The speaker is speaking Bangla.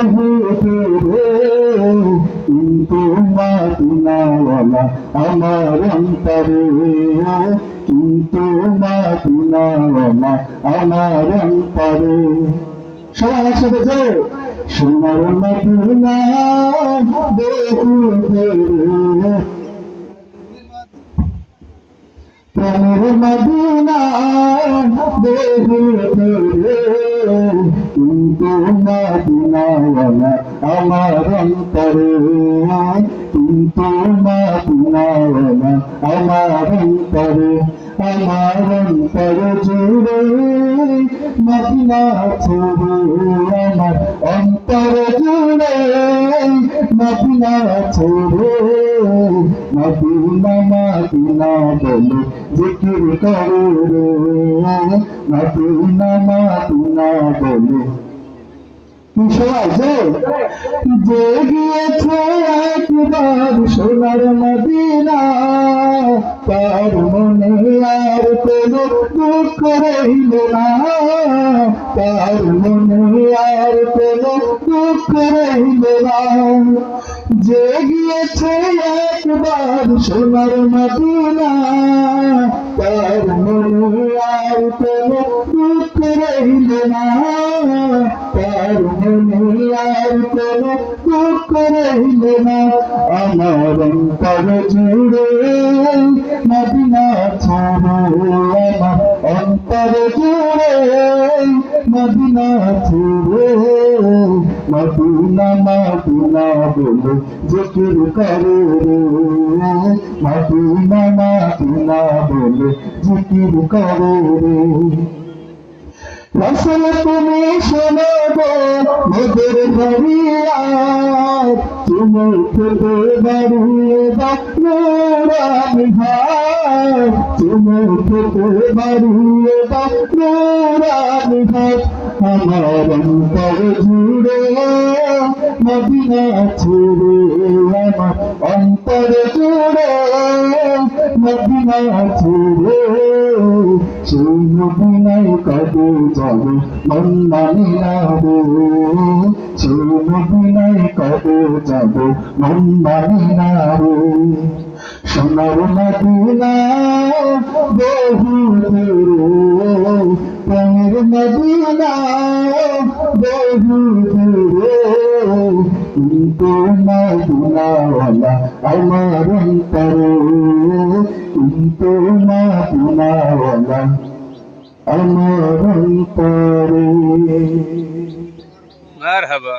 বহু দূরে কিন্তু মদিনাওয়ালা আমার অন্তরে কিন্তু মদিনাওয়ালা আমার অন্তরে সবাই একসাথে যে সোনার মদিনা বহু দূরে প্রেমের মদিনা বহু দূরে কিন্তু মদিনাওয়ালা আমার অন্তরে কিন্তু মদিনাওয়ালা আমার অন্তরে আমার অন্তর জুড়ে মদিনা ছেড়ে আমার অন্তর জুড়ে মদিনা ছেড়ে মদিনা মদিনা বলে জিকির করে রে মদিনা মদিনা বলে সবাই যে গিয়েছে একবার সোনার মদিনা তার মনে আর কোনো দুঃখ রইল না তার মনে আর কোনো দুঃখ রইল না যে গিয়েছে একবার সোনার মদিনা তার মনে আর কোনো দুঃখ রইল না তার মনে আর কোনো দুঃখ রইল না আমার অন্তর জুড়ে মদিনা ছেড়ে আমার অন্তর জুড়ে মদিনা ছেড়ে মদিনা মদিনা বলে জিকির করে রে মদিনা মদিনা বলে জিকির করে রে রসুল তুমি শোনো গো মোদের ফরিয়াদ তুমি খেতে বাড়িয়ে দাও নুরানি হাত তুমি খেতে বাড়িয়ে দাও নুরানি হাত আমার অন্তর জুড়ে মদিনা ছেড়ে আমার অন্তর জুড়ে মদিনা ছেড়ে সেই মদিনায় কবে যাবে মন মানে না রে সেই মদিনায় কবে যাবে মন মানে না রে সোনার মদিনা বহু দূরে প্রেমের মদিনা বহু দূরে কিন্তু মদিনাওয়ালা আমার অন্তরে কিন্তু মদিনাওয়ালা আমার অন্তরে। মারহাবা।